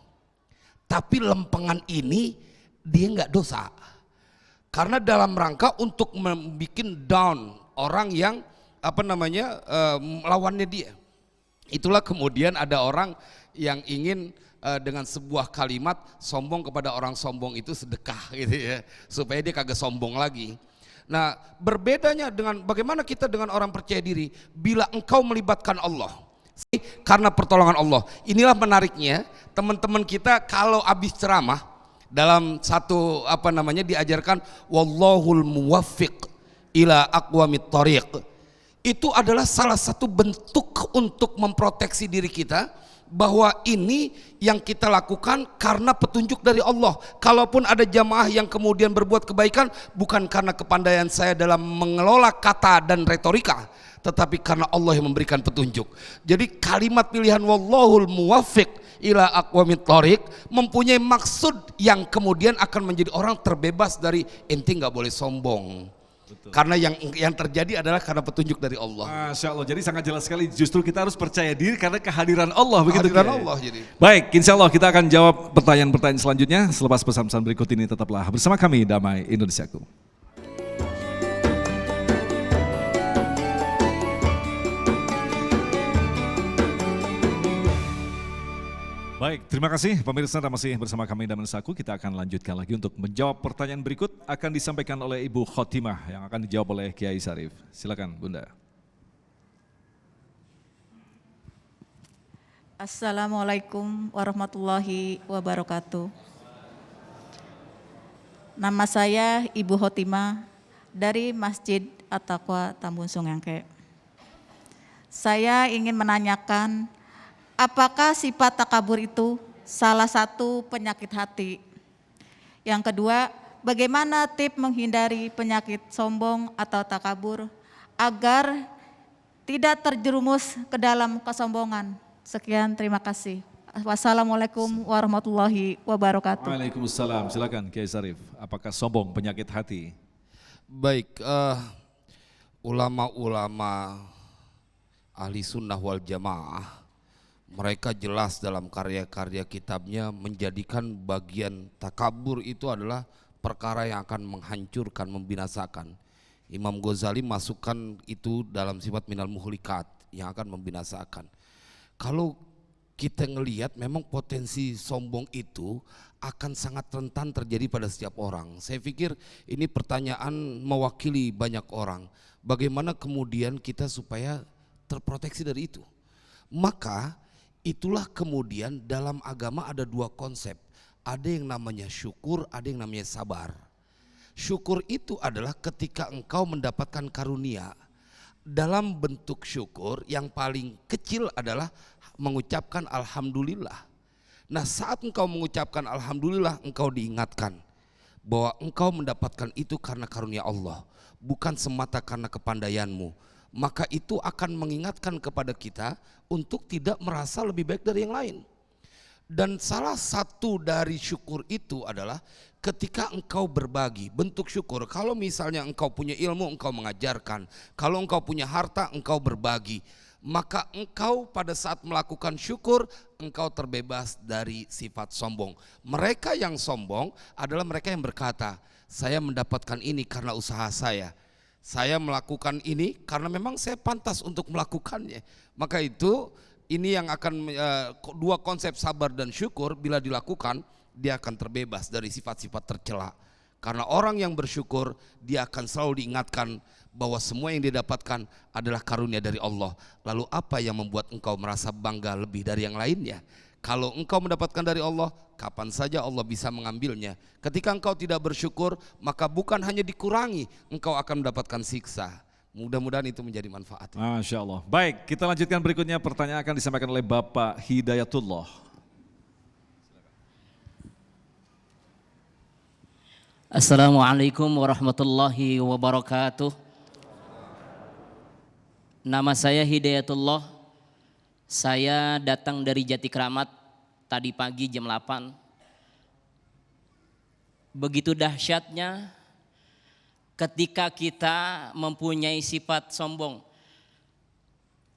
tapi lempengan ini dia nggak dosa, karena dalam rangka untuk membuat down orang yang lawannya dia. Itulah kemudian ada orang yang ingin dengan sebuah kalimat sombong kepada orang sombong itu sedekah gitu ya, supaya dia kagak sombong lagi. Nah, berbedanya dengan bagaimana kita dengan orang percaya diri bila engkau melibatkan Allah karena pertolongan Allah. Inilah menariknya teman-teman kita kalau habis ceramah dalam satu diajarkan wallahul muwaffiq ila aqwamit thoriq. Itu adalah salah satu bentuk untuk memproteksi diri kita bahwa ini yang kita lakukan karena petunjuk dari Allah. Kalaupun ada jamaah yang kemudian berbuat kebaikan, bukan karena kepandaian saya dalam mengelola kata dan retorika, tetapi karena Allah yang memberikan petunjuk. Jadi kalimat pilihan wallahul muwaffiq ila aqwamit thoriq mempunyai maksud yang kemudian akan menjadi orang terbebas dari ente nggak boleh sombong. Betul. Karena yang terjadi adalah karena petunjuk dari Allah. Masya Allah, jadi sangat jelas sekali. Justru kita harus percaya diri karena kehadiran Allah. Begitu kehadiran Allah jadi. Baik, insya Allah kita akan jawab pertanyaan-pertanyaan selanjutnya selepas pesan-pesan berikut ini. Tetaplah bersama kami, Damai Indonesiaku. Baik, terima kasih pemirsa, masih bersama kami Damai Indonesiaku. Kita akan lanjutkan lagi untuk menjawab pertanyaan berikut, akan disampaikan oleh Ibu Khotimah yang akan dijawab oleh Kiai Sarif. Silakan Bunda. Assalamualaikum warahmatullahi wabarakatuh. Nama saya Ibu Khotimah dari Masjid At-Taqwa Tambun Sungengke. Saya ingin menanyakan, apakah sifat takabur itu salah satu penyakit hati? Yang kedua, bagaimana tips menghindari penyakit sombong atau takabur agar tidak terjerumus ke dalam kesombongan? Sekian, terima kasih. Wassalamualaikum warahmatullahi wabarakatuh. Waalaikumsalam, silakan Kiai Sarif. Apakah sombong penyakit hati? Baik, ulama-ulama ahli sunnah wal jamaah, mereka jelas dalam karya-karya kitabnya menjadikan bagian takabur itu adalah perkara yang akan menghancurkan, membinasakan. Imam Ghazali masukkan itu dalam sifat minal muhlikat yang akan membinasakan. Kalau kita ngelihat memang potensi sombong itu akan sangat rentan terjadi pada setiap orang. Saya pikir ini pertanyaan mewakili banyak orang. Bagaimana kemudian kita supaya terproteksi dari itu? Maka itulah kemudian dalam agama ada dua konsep. Ada yang namanya syukur, ada yang namanya sabar. Syukur itu adalah ketika engkau mendapatkan karunia. Dalam bentuk syukur yang paling kecil adalah mengucapkan alhamdulillah. Nah, saat engkau mengucapkan alhamdulillah, engkau diingatkan bahwa engkau mendapatkan itu karena karunia Allah, bukan semata karena kepandaianmu. Maka itu akan mengingatkan kepada kita untuk tidak merasa lebih baik dari yang lain. Dan salah satu dari syukur itu adalah ketika engkau berbagi, bentuk syukur. Kalau misalnya engkau punya ilmu, engkau mengajarkan. Kalau engkau punya harta, engkau berbagi. Maka engkau pada saat melakukan syukur, engkau terbebas dari sifat sombong. Mereka yang sombong adalah mereka yang berkata, saya mendapatkan ini karena usaha saya. Saya melakukan ini karena memang saya pantas untuk melakukannya. Maka itu ini yang akan dua konsep sabar dan syukur bila dilakukan, dia akan terbebas dari sifat-sifat tercela. Karena orang yang bersyukur, dia akan selalu diingatkan bahwa semua yang dia dapatkan adalah karunia dari Allah. Lalu apa yang membuat engkau merasa bangga lebih dari yang lainnya? Kalau engkau mendapatkan dari Allah, kapan saja Allah bisa mengambilnya. Ketika engkau tidak bersyukur, maka bukan hanya dikurangi, engkau akan mendapatkan siksa. Mudah-mudahan itu menjadi manfaat. Masya Allah. Baik, kita lanjutkan berikutnya. Pertanyaan akan disampaikan oleh Bapak Hidayatullah. Assalamualaikum warahmatullahi wabarakatuh. Nama saya Hidayatullah. Saya datang dari Jati Kramat tadi pagi jam 8. Begitu dahsyatnya ketika kita mempunyai sifat sombong.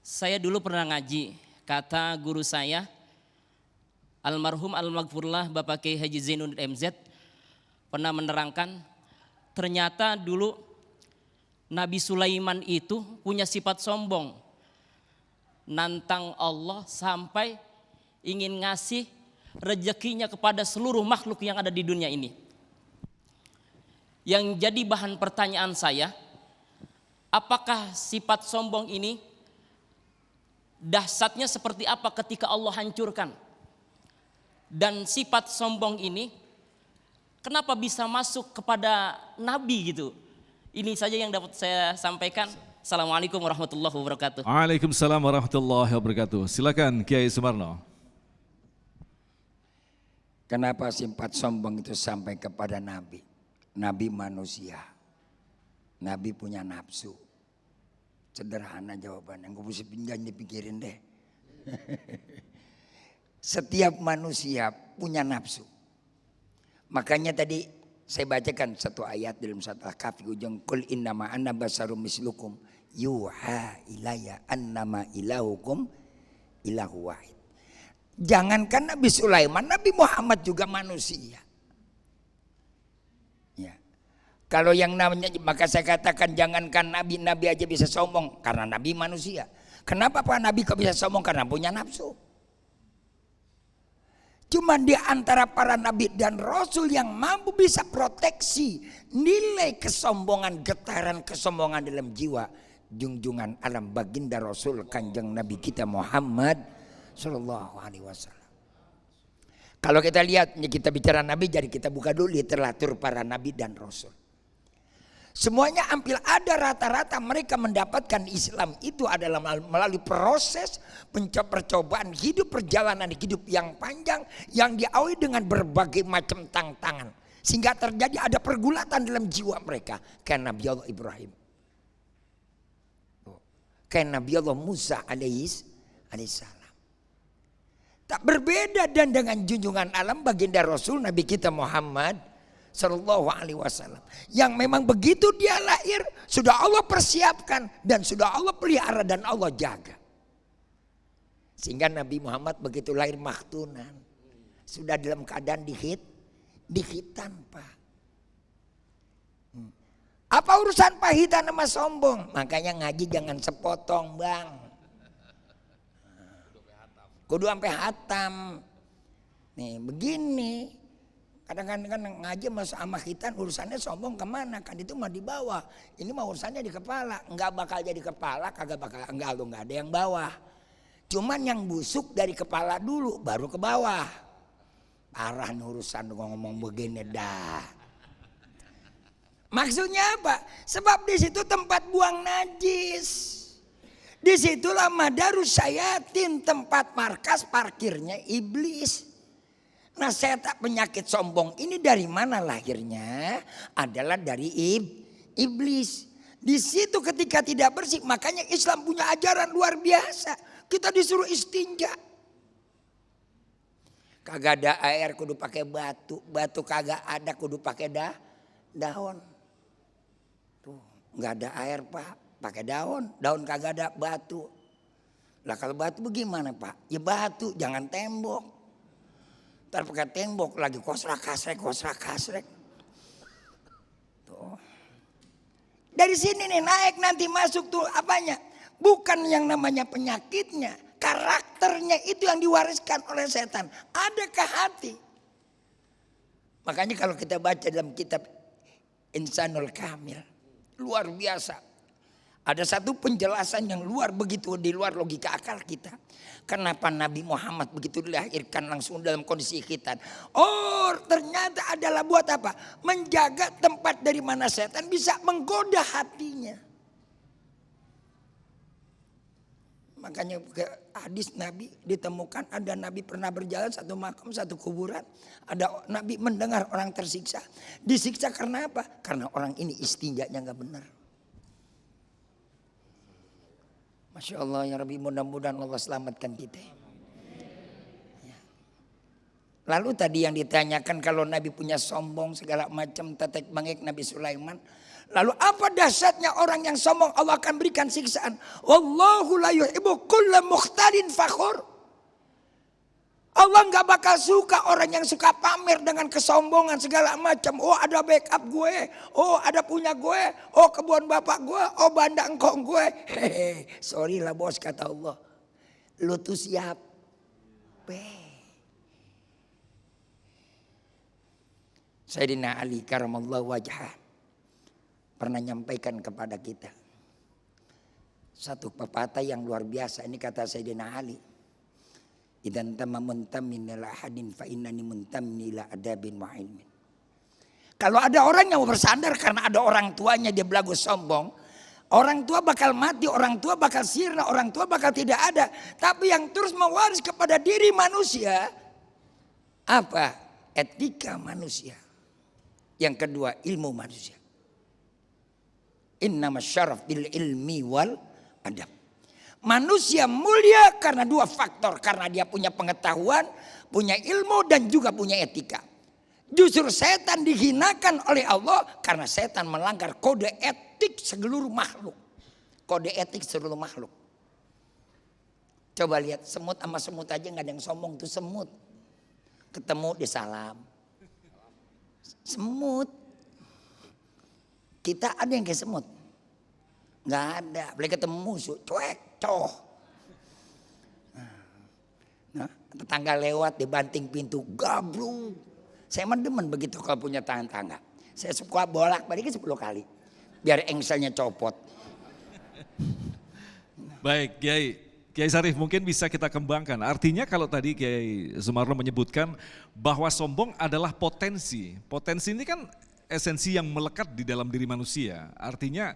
Saya dulu pernah ngaji, kata guru saya, almarhum al-maghfurlah Bapak Kiai Haji Zainuddin MZ, pernah menerangkan, ternyata dulu Nabi Sulaiman itu punya sifat sombong. Nantang Allah sampai ingin ngasih rezekinya kepada seluruh makhluk yang ada di dunia ini. Yang jadi bahan pertanyaan saya, apakah sifat sombong ini dahsyatnya seperti apa ketika Allah hancurkan? Dan sifat sombong ini kenapa bisa masuk kepada Nabi gitu? Ini saja yang dapat saya sampaikan. Assalamualaikum warahmatullahi wabarakatuh. Waalaikumsalam warahmatullahi wabarakatuh. Silakan Kiai Sumarno. Kenapa sifat sombong itu sampai kepada Nabi? Nabi manusia. Nabi punya nafsu. Sederhana jawabannya. Gue mesti pinggan dipikirin deh. Setiap manusia punya nafsu. Makanya tadi saya bacakan satu ayat dalam satu Al-Kahfi ujung. Qul innama anna basarum mislukum yuha ilayya annama ilahukum ilahu wahid. Jangankan Nabi Sulaiman, Nabi Muhammad juga manusia. Ya. Kalau yang namanya, maka saya katakan jangankan Nabi aja bisa sombong karena Nabi manusia. Kenapa Pak Nabi kok bisa sombong? Karena punya nafsu. Cuma di antara para Nabi dan Rasul yang mampu bisa proteksi nilai kesombongan, getaran kesombongan dalam jiwa. Junjungan alam baginda Rasul Kanjeng Nabi kita Muhammad Sallallahu Alaihi Wasallam. Kalau kita lihat, kita bicara Nabi, jadi kita buka dulu literatur para Nabi dan Rasul. Semuanya hampir ada rata-rata mereka mendapatkan Islam itu adalah melalui proses percobaan hidup, perjalanan hidup yang panjang yang diawali dengan berbagai macam tantangan. Sehingga terjadi ada pergulatan dalam jiwa mereka. Kayak Nabi Allah Ibrahim. Kayak Nabi Allah Musa alaihissalam. Tak berbeda dan dengan junjungan alam baginda Rasul Nabi kita Muhammad Sallallahu Alaihi Wasallam. Yang memang begitu dia lahir sudah Allah persiapkan dan sudah Allah pelihara dan Allah jaga. Sehingga Nabi Muhammad begitu lahir maktunan. Sudah dalam keadaan dihitan Pak. Apa urusan pahitan sama sombong? Makanya ngaji jangan sepotong Bang. Kudu sampai hatam. Nih begini. Kadang-kadang ngaji sama khitan urusannya sombong kemana? Kan itu mah di bawah. Ini mah urusannya di kepala. Enggak bakal jadi kepala, kagak bakal. Enggak ada yang bawah. Cuman yang busuk dari kepala dulu baru ke bawah. Parah nih urusan ngomong begini dah. Maksudnya apa? Sebab di situ tempat buang najis. Disitulah madarus syayatin, tempat markas parkirnya iblis. Nah setan penyakit sombong ini dari mana lahirnya? Adalah dari iblis. Di situ ketika tidak bersih, makanya Islam punya ajaran luar biasa. Kita disuruh istinja. Kagak ada air kudu pakai batu, batu kagak ada kudu pakai daun. Tuh, nggak ada air Pak. Pakai daun kagak ada batu. Lah kalau batu bagaimana Pak? Ya batu, jangan tembok. Ntar pakai tembok lagi kosrak kasrek. Tuh. Dari sini nih naik nanti masuk tuh apanya? Bukan yang namanya penyakitnya, karakternya itu yang diwariskan oleh setan. Ada ke hati. Makanya kalau kita baca dalam kitab Insanul Kamil, luar biasa. Ada satu penjelasan yang luar begitu di luar logika akal kita. Kenapa Nabi Muhammad begitu dilahirkan langsung dalam kondisi khitan? Oh ternyata adalah buat apa? Menjaga tempat dari mana setan bisa menggoda hatinya. Makanya hadis Nabi ditemukan ada Nabi pernah berjalan satu makam satu kuburan. Ada Nabi mendengar orang tersiksa. Disiksa karena apa? Karena orang ini istinjanya gak benar. Masya Allah ya Rabbi, mudah-mudahan Allah selamatkan kita. Ya. Lalu tadi yang ditanyakan kalau Nabi punya sombong segala macam tetek bengek Nabi Sulaiman. Lalu apa dahsyatnya orang yang sombong? Allah akan berikan siksaan. Wallahu la yuhibbu kulla mukhtalin fakhur. Allah nggak bakal suka orang yang suka pamer dengan kesombongan segala macam. Oh ada backup gue, oh ada punya gue, oh kebun bapak gue, oh banda engkong gue. Hehehe, sorry lah bos kata Allah. Lu tuh siapa? Sayyidina Ali karamallahu wajhah pernah nyampaikan kepada kita satu pepatah yang luar biasa. Ini kata Sayyidina Ali. Idan tamma muntamin ila hadin fa innani muntamin ila adabin wa ilmin. Kalau ada orang yang bersandar karena ada orang tuanya dia belagu sombong, orang tua bakal mati, orang tua bakal sirna, orang tua bakal tidak ada. Tapi yang terus mewaris kepada diri manusia apa? etika manusia. Yang kedua ilmu manusia. Innama syaraf bil ilmi wal adab. Manusia mulia karena dua faktor. Karena dia punya pengetahuan, punya ilmu dan juga punya etika. Justru setan dihinakan oleh Allah karena setan melanggar kode etik seluruh makhluk. Kode etik seluruh makhluk. Coba lihat semut sama semut aja nggak ada yang sombong tuh semut. Ketemu di salam. Semut. Kita ada yang kayak semut. Nggak ada. Boleh ketemu musuh. Cuek. Coh. Nah, tetangga lewat dibanting pintu. Gabruk. Saya mah demen begitu kalau punya tangga. Saya suka bolak-balik 10 kali. Biar engselnya copot. Baik, Kiai Sarif mungkin bisa kita kembangkan. Artinya kalau tadi Kiai Sumarno menyebutkan bahwa sombong adalah potensi. Potensi ini kan esensi yang melekat di dalam diri manusia. Artinya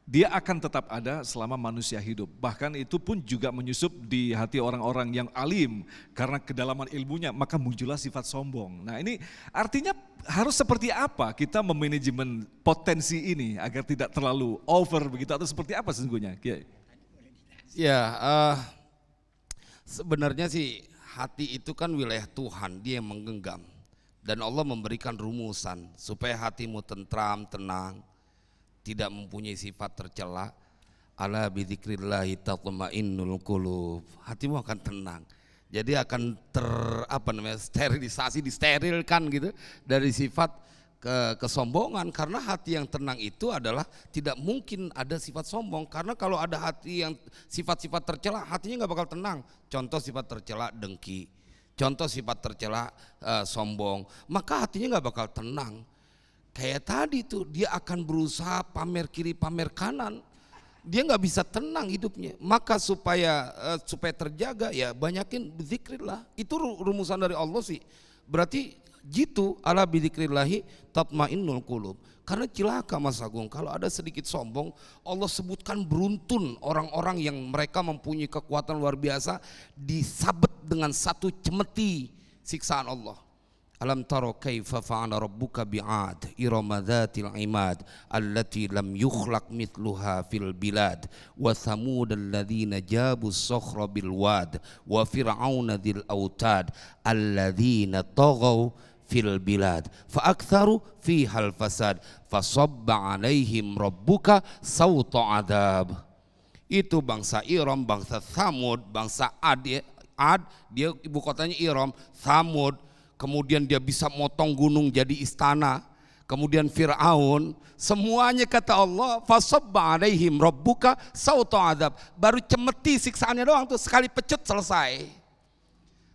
dia akan tetap ada selama manusia hidup. Bahkan itu pun juga menyusup di hati orang-orang yang alim. Karena kedalaman ilmunya maka muncullah sifat sombong. Nah ini artinya harus seperti apa kita memanajemen potensi ini agar tidak terlalu over begitu atau seperti apa sesungguhnya Kiai? Ya, sebenarnya sih hati itu kan wilayah Tuhan, dia yang menggenggam. Dan Allah memberikan rumusan supaya hatimu tentram, tenang, tidak mempunyai sifat tercela. Ala bidzikrillahi tatma'innul qulub. Hatimu akan tenang. Jadi akan sterilisasi, disterilkan gitu dari sifat kesombongan, karena hati yang tenang itu adalah tidak mungkin ada sifat sombong. Karena kalau ada hati yang sifat-sifat tercela, hatinya nggak bakal tenang. Contoh sifat tercela dengki, contoh sifat tercela sombong, maka hatinya nggak bakal tenang. Kayak tadi tuh dia akan berusaha pamer kiri pamer kanan, dia nggak bisa tenang hidupnya. Maka supaya terjaga ya banyakin zikrillah. Itu rumusan dari Allah sih. Berarti jitu ala bidzikrillahi tatmainnul qulub. Karena cilaka Mas Agung kalau ada sedikit sombong, Allah sebutkan beruntun orang-orang yang mereka mempunyai kekuatan luar biasa disabet dengan satu cemeti siksaan Allah. Alam taro kaifa fa'ala rabbuka bi'ad irama dzatil imad allati lam yukhlaq mithluha fil bilad wa thamud alladzina jabu as-sakhra bil wad wa fir'auna dzil autad alladzina taghaw fil bilad fa aktharu fihal fasad fasabba alaihim rabbuka sawta adab. Itu bangsa Iram, bangsa Thamud, bangsa Ad, dia ibu kotanya Iram, Thamud. Kemudian dia bisa motong gunung jadi istana. Kemudian Fir'aun, semuanya kata Allah, fasabba alaihim rabbuka sawta adab. Baru cemeti siksaannya doang tuh, sekali pecut selesai.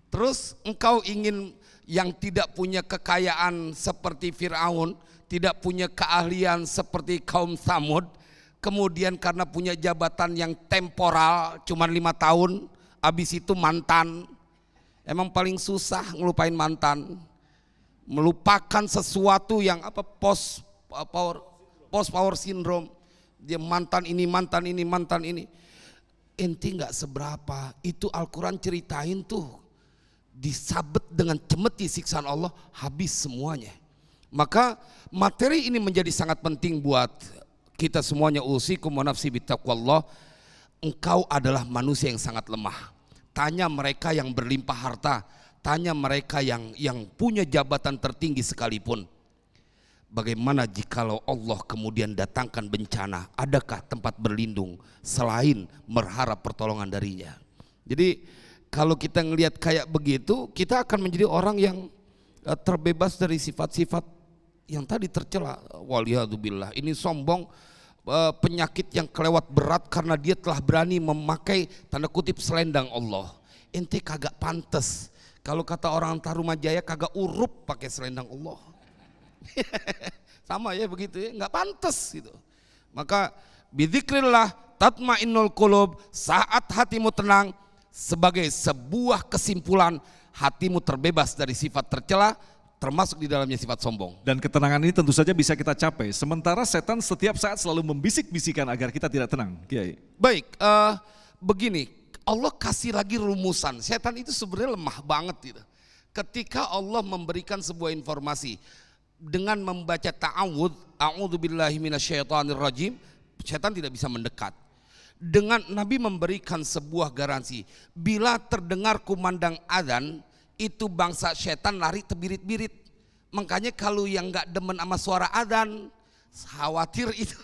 Terus engkau ingin yang tidak punya kekayaan seperti Fir'aun, tidak punya keahlian seperti kaum Thamud, kemudian karena punya jabatan yang temporal cuma 5 tahun, habis itu mantan. Emang paling susah ngelupain mantan, melupakan sesuatu yang post power syndrome. Dia mantan ini. Enti nggak seberapa. Itu Al-Quran ceritain tuh, disabet dengan cemeti siksaan Allah, habis semuanya. Maka materi ini menjadi sangat penting buat kita semuanya. Usikum wa nafsi bittaqwallah. Engkau adalah manusia yang sangat lemah. Tanya mereka yang berlimpah harta, tanya mereka yang punya jabatan tertinggi sekalipun. Bagaimana jikalau Allah kemudian datangkan bencana, adakah tempat berlindung selain berharap pertolongan darinya? Jadi kalau kita ngelihat kayak begitu, kita akan menjadi orang yang terbebas dari sifat-sifat yang tadi tercela. Waliyadzubillah, ini sombong, penyakit yang kelewat berat karena dia telah berani memakai tanda kutip selendang Allah. Ente kagak pantes. Kalau kata orang Tarumajaya, kagak urup pakai selendang Allah. Sama ya begitu ya, nggak pantes gitu. Maka bidzikrillah tatmainnul qulub. Saat hatimu tenang, sebagai sebuah kesimpulan, hatimu terbebas dari sifat tercela, termasuk di dalamnya sifat sombong. Dan ketenangan ini tentu saja bisa kita capai. Sementara setan setiap saat selalu membisik-bisikan agar kita tidak tenang. Kiai. Baik, begini, Allah kasih lagi rumusan. Setan itu sebenarnya lemah banget gitu. ketika Allah memberikan sebuah informasi dengan membaca ta'awudz, a'udzubillahi minasyaitonirrajim, setan tidak bisa mendekat. Dengan Nabi memberikan sebuah garansi, bila terdengar kumandang adzan, itu bangsa setan lari terbirit-birit. Makanya kalau yang nggak demen sama suara adzan, khawatir itu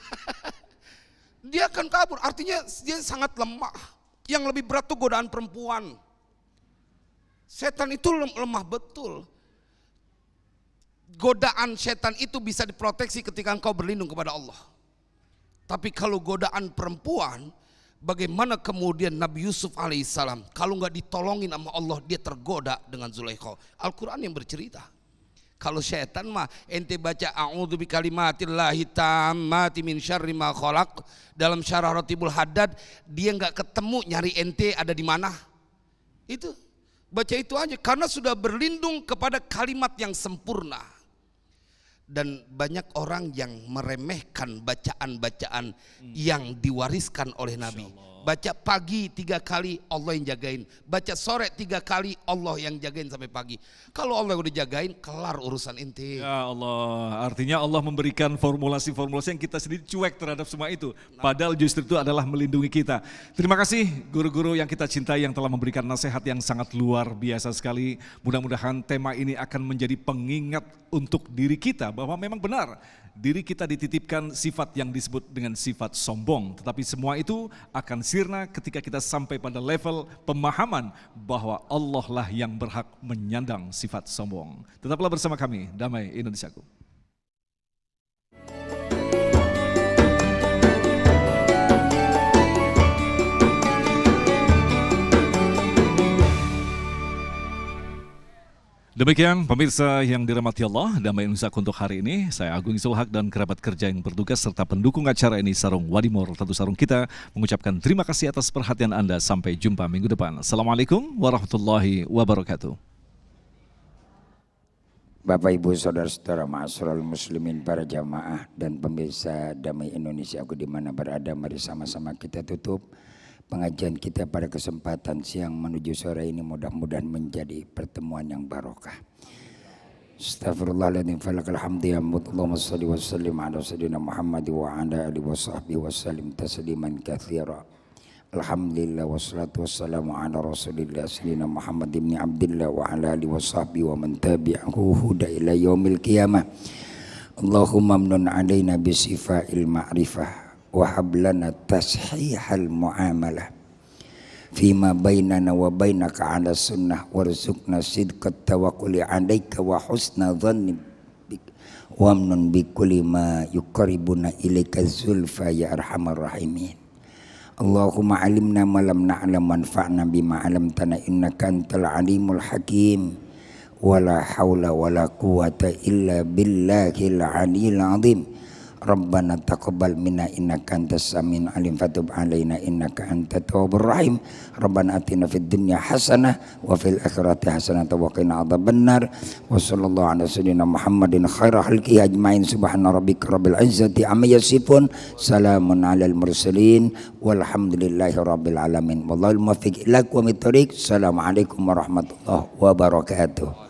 dia akan kabur. Artinya dia sangat lemah. Yang lebih berat tuh godaan perempuan. Setan itu lemah betul. Godaan setan itu bisa diproteksi ketika engkau berlindung kepada Allah. Tapi kalau godaan perempuan, bagaimana kemudian Nabi Yusuf alaihissalam kalau nggak ditolongin sama Allah, dia tergoda dengan Zulaikha. Al-Quran yang bercerita. Kalau setan mah ente baca a'udzu bikalimatillahi tammati min syarri ma khalaq dalam syarah Ratibul Haddad, dia nggak ketemu nyari ente ada di mana. Itu baca itu aja karena sudah berlindung kepada kalimat yang sempurna. Dan banyak orang yang meremehkan bacaan-bacaan yang diwariskan oleh Nabi. Baca pagi 3 kali Allah yang jagain, baca sore 3 kali Allah yang jagain sampai pagi. Kalau Allah udah jagain, kelar urusan inti. Ya Allah, artinya Allah memberikan formulasi-formulasi yang kita sendiri cuek terhadap semua itu. Padahal justru itu adalah melindungi kita. Terima kasih guru-guru yang kita cintai yang telah memberikan nasihat yang sangat luar biasa sekali. Mudah-mudahan tema ini akan menjadi pengingat untuk diri kita bahwa memang benar diri kita dititipkan sifat yang disebut dengan sifat sombong. Tetapi semua itu akan sirna ketika kita sampai pada level pemahaman bahwa Allah lah yang berhak menyandang sifat sombong. Tetaplah bersama kami, Damai Indonesiaku. Demikian pemirsa yang dirahmati Allah, Damai Indonesiaku untuk hari ini. Saya Agung Zulhak dan kerabat kerja yang bertugas serta pendukung acara ini Sarung Wadimor, Tatu Sarung kita mengucapkan terima kasih atas perhatian Anda. Sampai jumpa minggu depan. Assalamualaikum warahmatullahi wabarakatuh. Bapak Ibu Saudara-saudara ma'asyiral muslimin, para jamaah dan pemirsa Damai Indonesiaku di mana berada, mari sama-sama kita tutup pengajian kita pada kesempatan siang menuju sore ini, mudah-mudahan menjadi pertemuan yang barokah. Astaghfirullahaladzim, falakal hamdi Allahumma salli wa sallim ala sayyidina Muhammad wa ala alihi wa sahbihi wa sallim tasliman katsira. Alhamdulillah wassalatu wassalamu ala rasulillah sayyidina Muhammad ibn Abdillah wa ala alihi wa sahbihi wa man tabi'ahu huda ila yaumil qiyamah. Allahumma amnun alaina bisifa'il ma'rifah wa hablana tashihal muamalah fima bainana wa bainaka ala sunnah warzuqna sidqat tawakkuli alaika wa husna dhanni bik wa amnun bikulli ma yuqarribuna ilaika zulfa ya arhamar rahimin. Allahumma alimna ma lam na'lam wanfa'na bima 'allamtana innaka antal alimul hakim wala haula wala quwata illa billahil aliyil azim. Rabbana taqabbal minna innaka antas samiul alim fatub alaina innaka antat tawwabur rahim. Rabbana atina fid dunya hasanah wa fil akhirati hasanah wa qina adzabannar. Wa sallallahu ala sayyidina Muhammadin khairal khalqi ajmain. Subhana rabbika rabbil izzati amma yasifun. Salamun alal mursalin walhamdulillahi rabbil alamin. Wallahul muwaffiq ila aqwamit thoriq. Assalamualaikum warahmatullahi wabarakatuh.